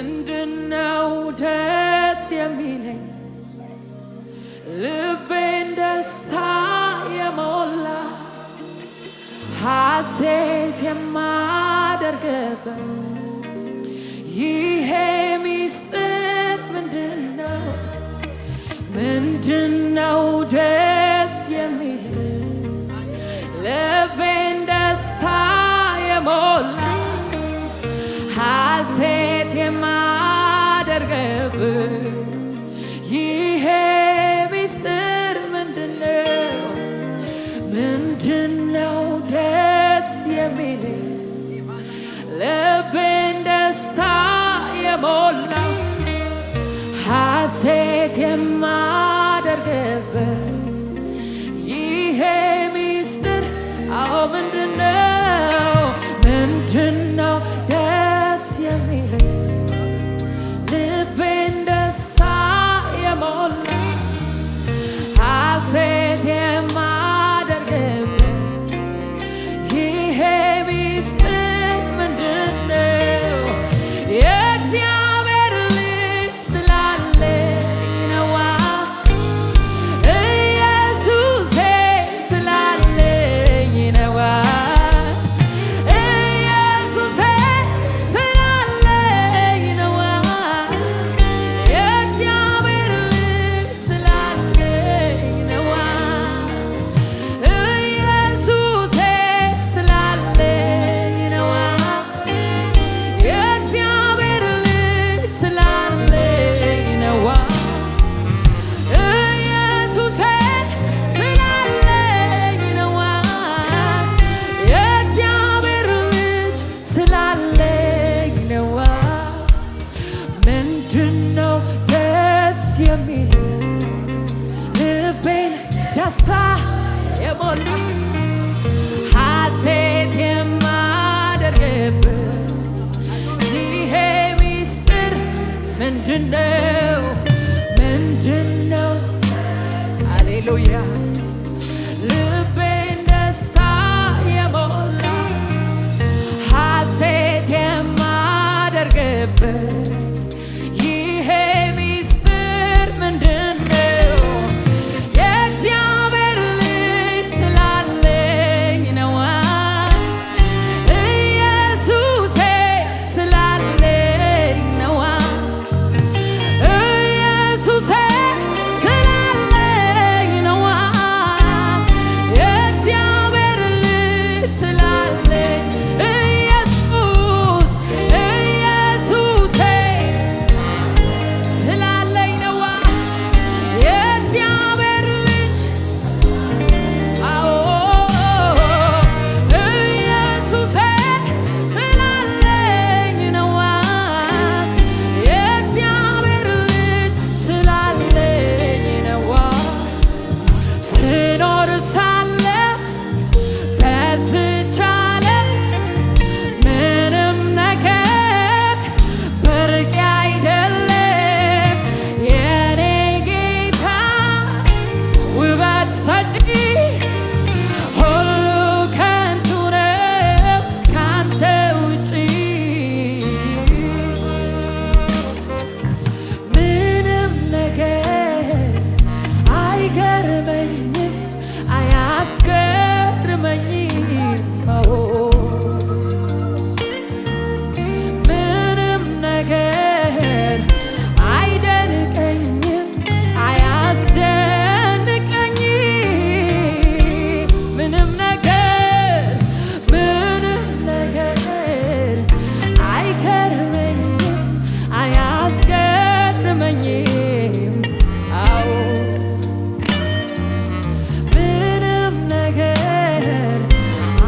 ምንድነው ደስ የሚለኝ ልቤን ደስታ የሞላ ሐሴት የማደርግበት ይሄ ሚስጥር ምንድነው? ምንድነው ደስ የሚለኝ ልቤን ደስታ የሞላ ሐሴት የማደርግበት ይሄ ሚስጥር ምንድነው? ምንድነው ደስ የሚለኝ ልቤን ደስታ የሞላ ሐሴት የማደርግበት ይሄ ሚስጥር አዎ ምንድነው? ምንድነው ደስ የሚለኝ ልቤን ደስታ የሞላ ሐሴት የማደርግበት ይሄ ሚስጥር ምንድነው? የእግዚአብሔር ልጅ ስላለኝ ነዋ ኢየሱሴ ስላለኝ ነዋ ኢየሱሴ ስላለኝ ነዋ የእግዚአብሔር ልጅ ስላለኝ ነዋ ኢየሱሴ ስላለኝ ነዋ የእግዚአብሔር ልጅ ስላለኝ ነዋ ኢየሱሴ ስላለኝ ነዋ የእግዚአብሔር ልጅ ስላለኝ ነዋ ምንድነው ደስ የሚለኝ ልቤን ደስታ የሞላ ሐሴት የማደርግበት ይሄ ሚስጥር ምንድነው? ምንድነው? ሃሌሉያ ልቤን ደስታ የሞላ ሐሴት የማደርግበት ይሄ ሚስጥር ምንድነው? የእግዚአብሔር ልጅ ስላለኝ ነዋ ኢየሱሴ ስላለኝ ነዋ ኢየሱሴ ስላለኝ ነዋ የእግዚአብሔር ልጅ ስላለኝ ኢየሱስ ኢየሱሴ ስላለኝ ነዋ የእግዚአብሔር ልጅ አዎ ኢየሱሴ ስላለኝ ነዋ የእግዚአብሔር ልጅ ስላለኝ ነዋ ስኖር ሳለ በዚች ዓለም ምንም ነገር ብርቅ አይደለም የኔ ጌታ ውበት ሰጪ ሁሉ ከንቱ ነው ካንተ ውጪ ምንም ነገር አይገርመኝም አያስገርመኝም አዎ ምንም ነገር አይደንቀኝም አያስደንቀኝም ምንም ነገር አይገርመኝም አያስገርመኝም አዎ ምንም ነገር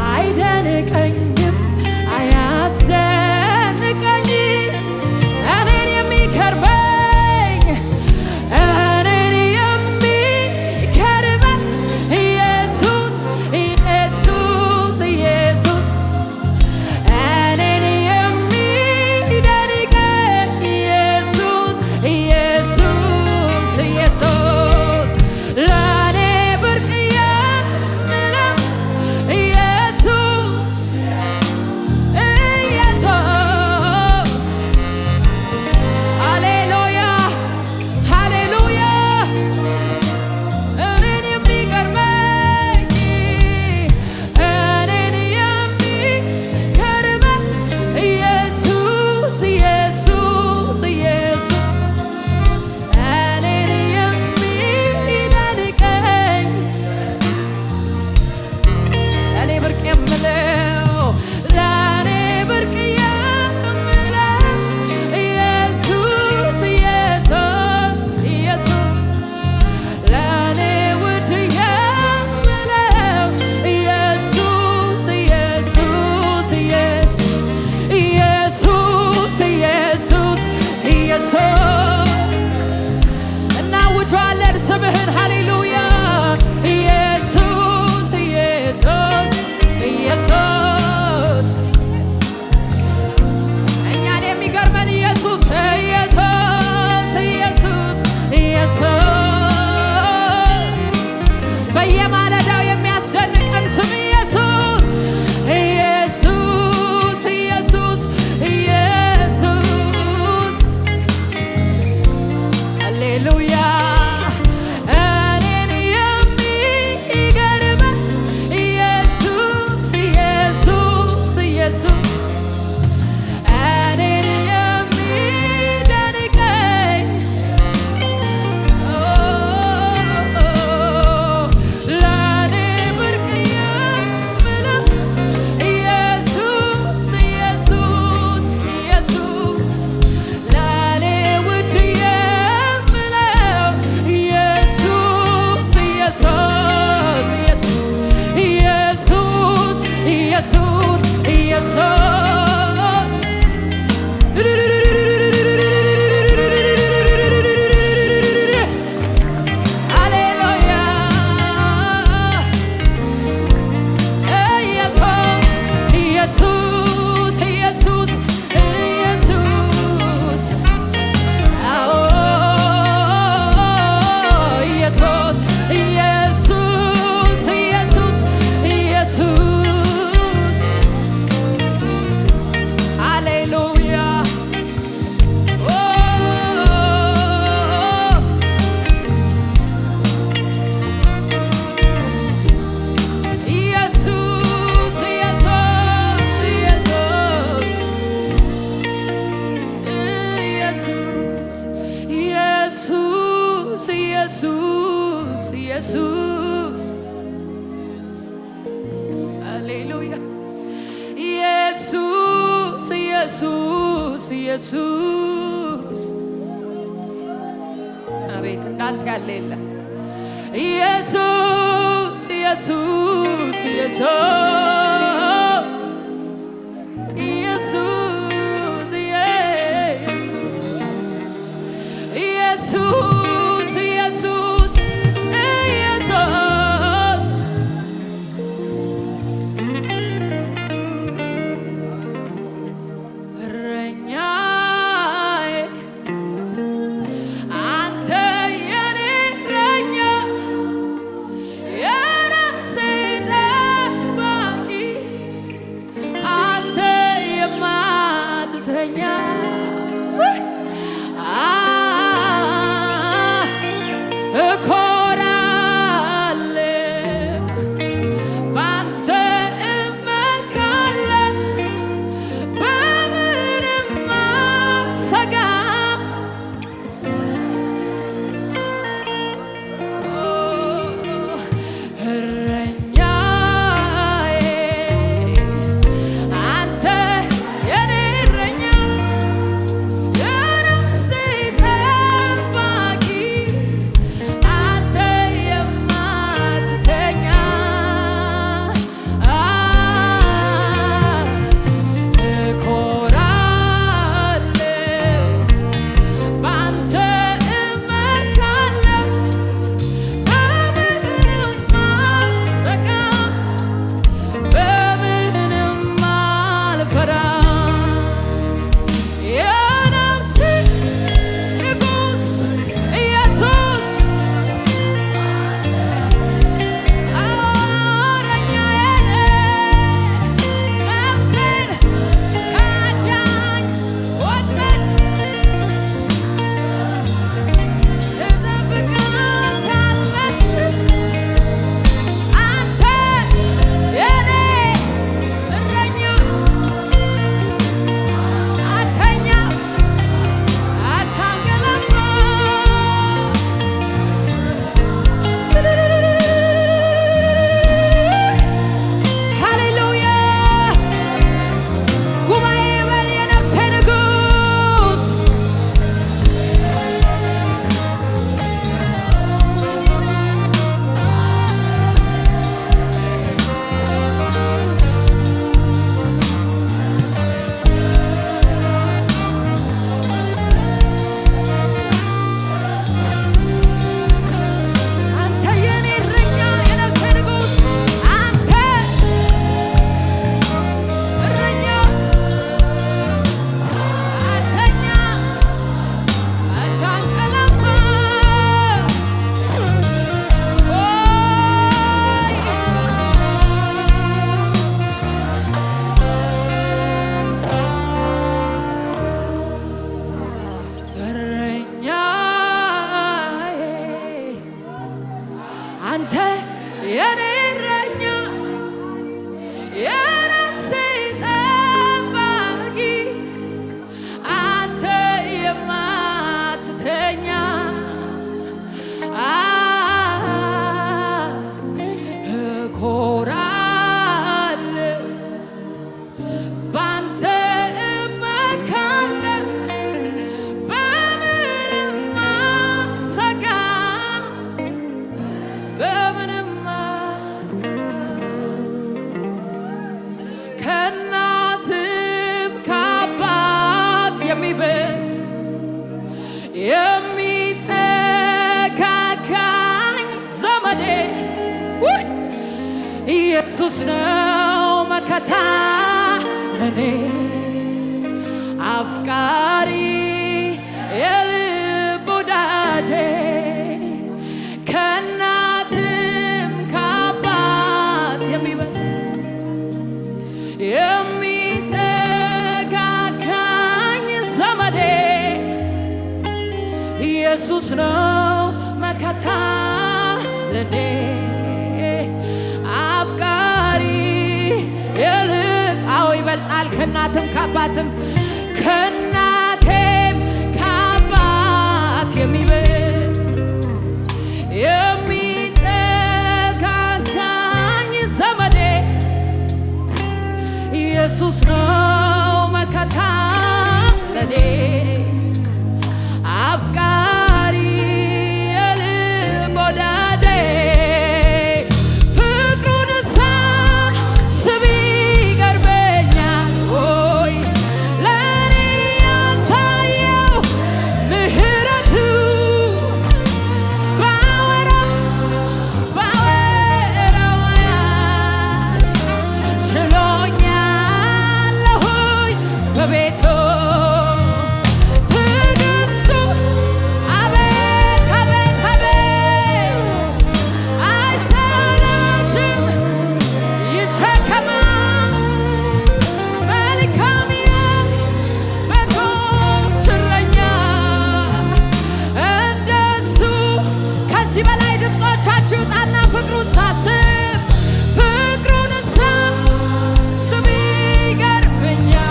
አይደንቀኝም አያስደንቀኝም ኢየሱስ ሃሌሉያ ኢየሱስ ኢየሱስ ኢየሱስ አቤት እንዳንተ ያለ የለም ኢየሱስ ኢየሱስ ኢየሱስ ኢየሱስ የሚበልጥ የሚጠጋጋኝ ዘመዴ ኢየሱስ ነው መከታ ለኔ አፍቃሪ የልብ ወዳጄ ከእናትም ከአባት የሚበልጥ የሚጠጋጋኝ ዘመዴ ኢየሱስ ነው መከታ ለኔ አፍቃሪ የልብ አዎ ይበልጣል ከእናትም ከአባትም ከእናቴም ከአባት የሚበልጥ የሚጠጋጋኝ ዘመዴ ኢየሱስ ነው መከታ ለኔ አፍቃሪ የልብ ወዳጄ ፍቅሩን ሳስብ ይገርመኛል ሆይ ለኔ ያሳየው ምሕረቱ ባወራው ያህል ችሎኛለሁኝ በቤቱ ትዕግስቱ አቤት አቤት አቤት አይሰለችም ይሸከማል መልካም የበጎች እረኛ እንደሱ ከዚህ በላይ ድምፆቻችሁ ጣና ፍቅሩን ሳስብ ፍቅሩን ሳስብ ይገርመኛል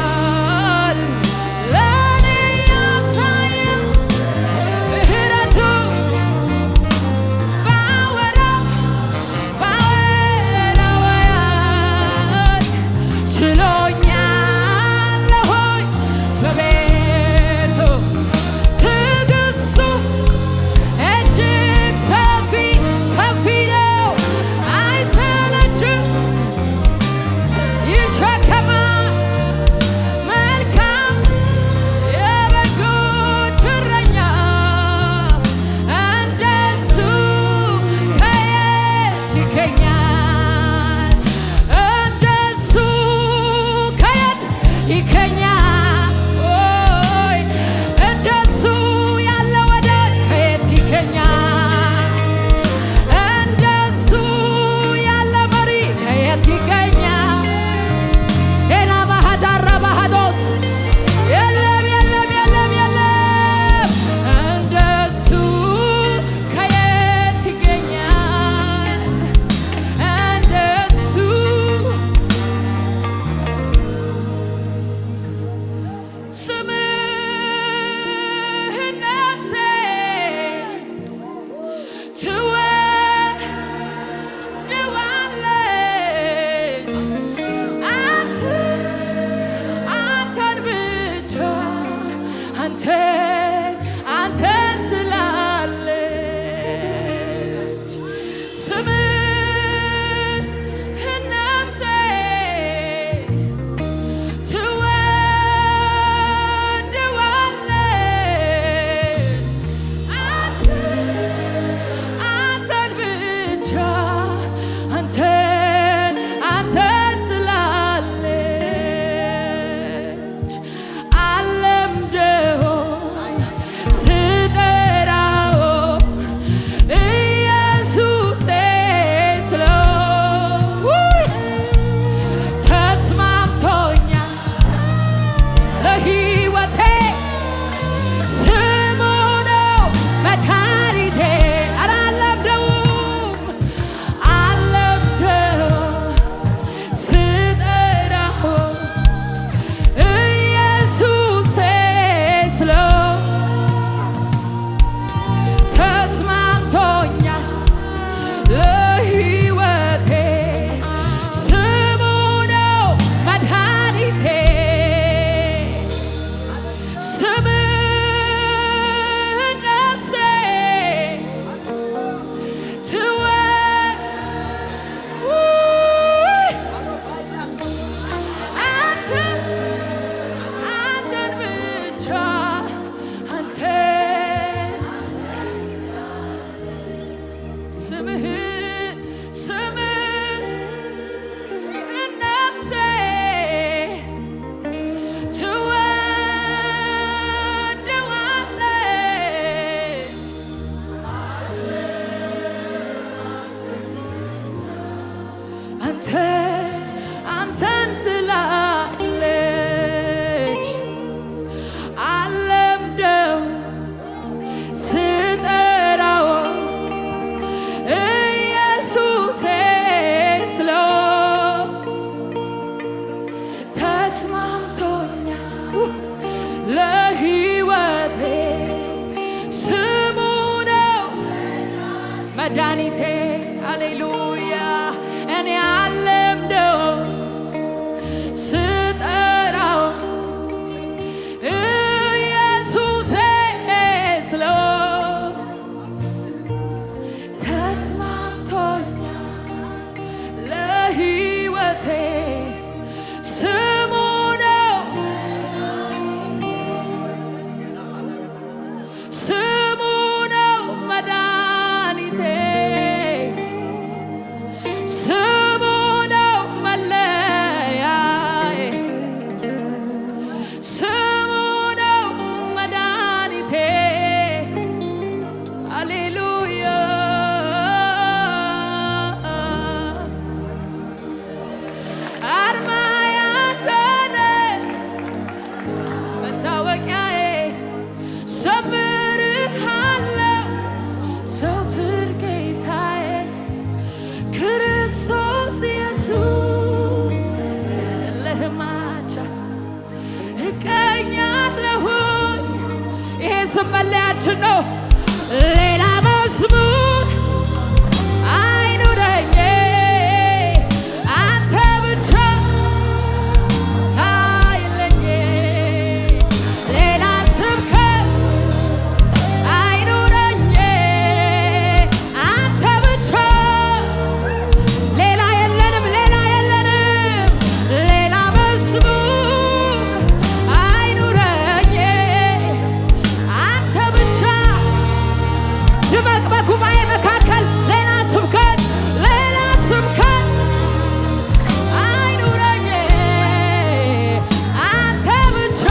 ለኔ ያሳየው ምሕረቱ ባወራው ያህል ችሎኛለሁኝ በቤቱ ትዕግስቱ እጅግ ሰፊ ነው አይሰለችም ይሸከማል መልካም የበጎች እረኛ እንደሱ ከየት ይገኛል እንደሱ ከየት ይገኛል ኦይ እንደሱ ያለ ወዳጅ ከየት ይገኛል እንደሱ ያለ መሪ ከየት ይገኛል ኤላ ባህዳራ ባህዶስ የለም የለም የለም የለም እንደሱ ከየት ይገኛል እንደሱ ስምህን ነፍሴ ትወድዋለች አንተን ብቻ አንተን ትላለች ስምህን ነፍሴ ትወድዋለች አንተን ብቻ አንተን ትላለች አለምደው መድኃኒቴ ሃሌሉያ እኔ አለምደው ስጠራው ኢየሱሴ ስለው ተስማምቶኛል ለሕይወቴ ስሙ ነው ስሙ ነው መድኃኒቴ ስሙ ነው መለያዬ ስሙ ነው መድኃኒቴ ሃሌሉያ አርማዬ አንተ ነህ መታወቂያዬ ዘምርሃለሁ ዘወትር ጌታዬ ክርስቶስ ኢየሱስ የለህም አቻ እቀኛለሁኝ ይሄ ስም መለያችን ነው ሌላ መዝሙር አይኑረኝ አንተ ብቻ ታይለኝ ሌላ ስብከት አይኑረኝ አንተ ብቻ ሌላ የለንም ሌላ የለንም ሌላ መዝሙር አይኑረኝ አንተ ብቻ ድመቅ በጉባኤ መካከል ሌላ ስብከት አይኑረኝ አንተ ብቻ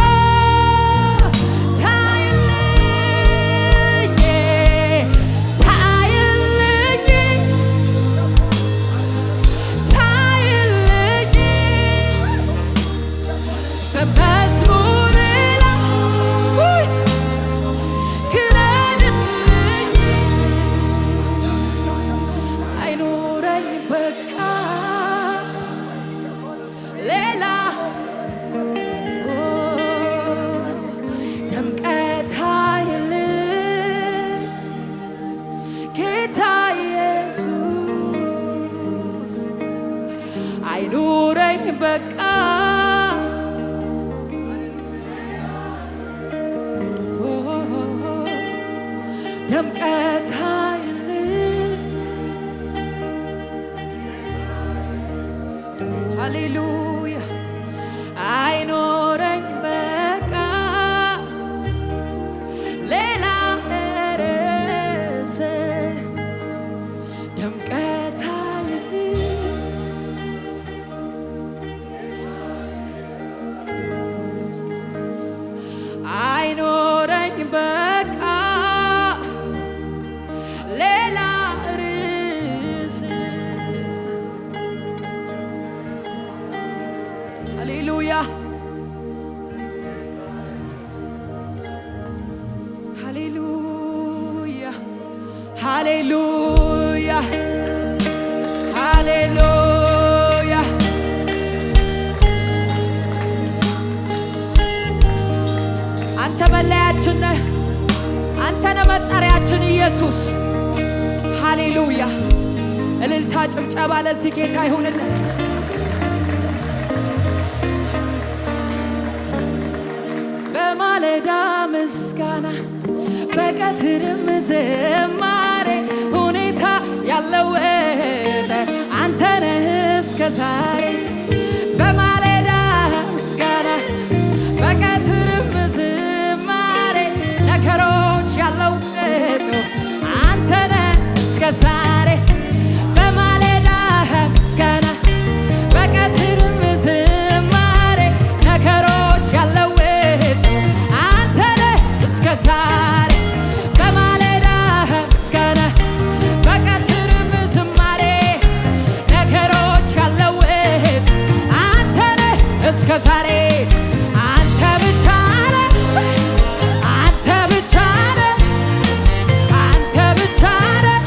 ታይልኝ በመዝሙር ላይ ግረድልኝ አይኑረኝ በቃ ሌላ ድምቀት አይልኝ ጌታ ኢየሱስ አይኑረኝ በቃ ድምቀት አይልኝ ሃሌሉያ አይኖረኝ በቃ ሌላ ርዕስ ድምቀት አይልኝ አይኖረኝ በቃ ሌላ ርዕስ ሃሌሉያ ሃሌሉያ ሃሌሉያ ሃሌሉያ አንተ መለያችን ነህ አንተ ነህ መጠሪያችን ኢየሱስ ሃሌሉያ እልልታ ጭብጨባ ለዚህ ጌታ ይሁንለት በማለዳ ምስጋና በቀትርም ዝማሬ ሁኔታ ያለወጠ አንተ ነህ እስከ ዛሬ በማለዳ ምስጋና በቀትርም ዝማሬ ነገሮች ያለወጡ አንተ ነህ እስከ ዛሬ በማለዳ ምስጋና በቀትርም ዝማሬ ነገሮች ያለወጡ አንተ ነህ እስከ ዛሬ በማለዳ ምስጋና በቀትርም ዝማሬ ነገሮች ያለወጡ አንተ ነህ እስከ ዛሬ አንተ ብቻ ነህ አንተ ብቻ ነህ አንተ ብቻ ነህ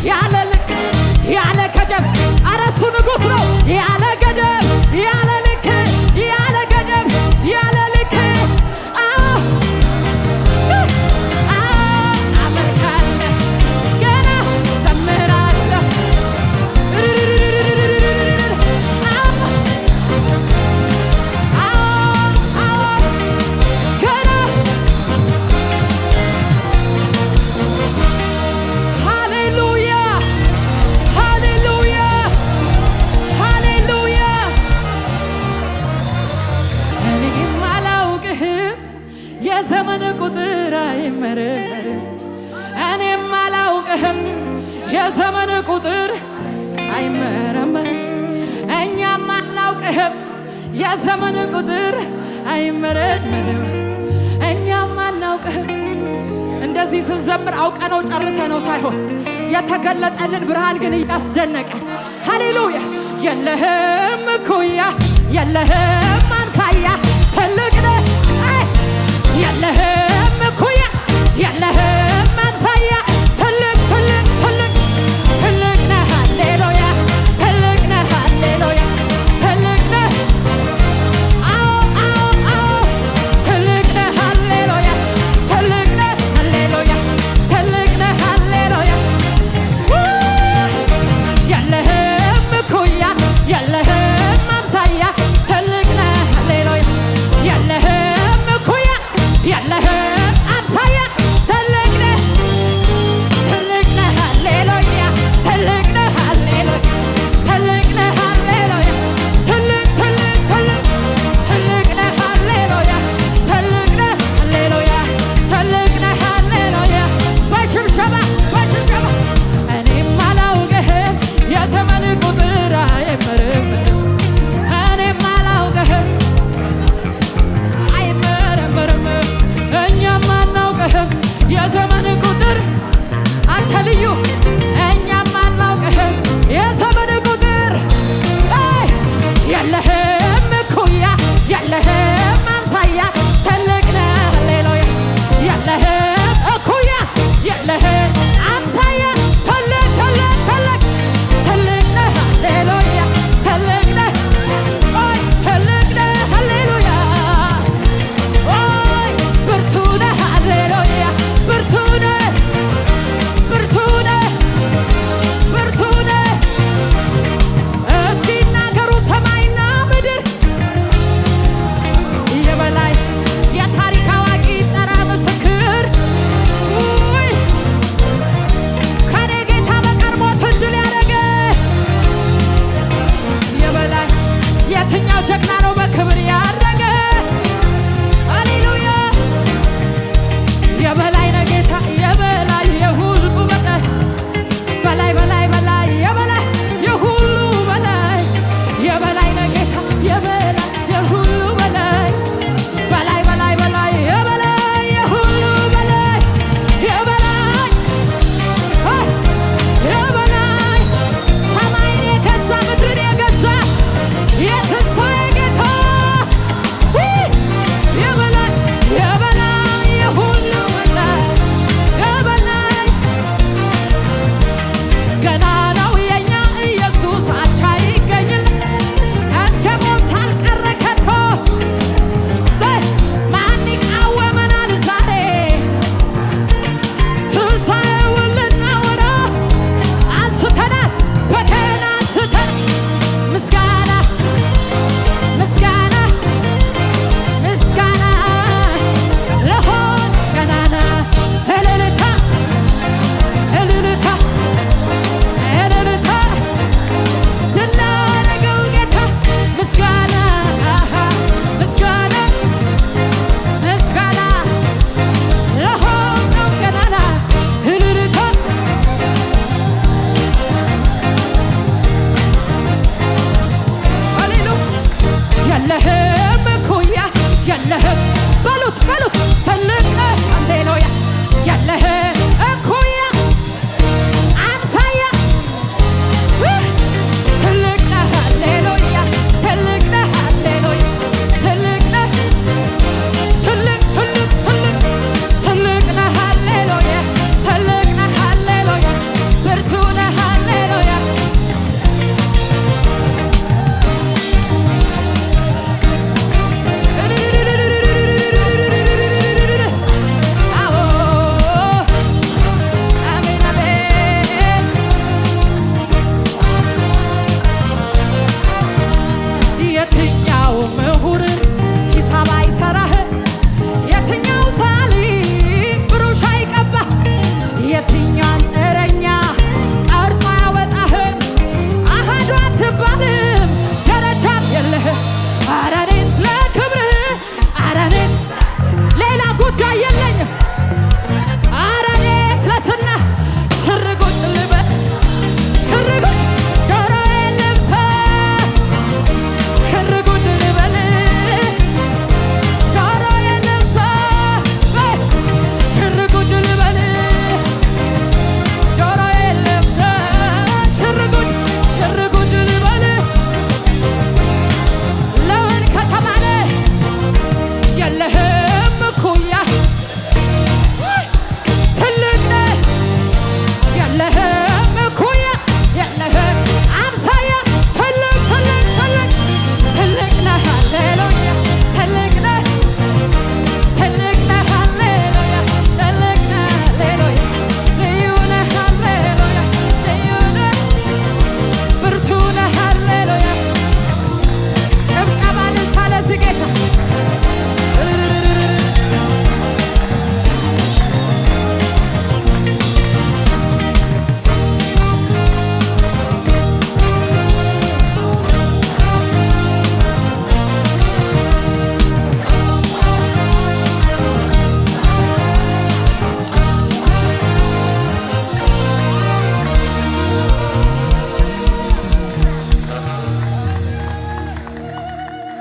ያለ ልክ ያለ ገደብ ኧረ እሱ ንጉሥ ነው ያለ ገደብ ያለ ልክ ያለ ገደብ ያለ ልክ አመልካለሁ ገና ዘምራለሁ ገና ሃሌሉያ ሃሌሉያ ሃሌሉያ እኔም አላውቅህም የዘመን ቁጥር አይመረመርም እኔም አላውቅህም የዘመን ቁጥር አይመረመርም እኛም አናውቅህም የዘመን ቁጥር አይመረመርም እኛም አናውቅህም እንደዚህ ስንዘምር አውቀነው ጨርሰነው ሳይሆን የተገለጠልን ብርሃን ግን እያስደነቀን ሃሌሉያ የለህም እኩያ የለህም አምሳያ ትልቅ ነህ የለህም እኩያ የለህም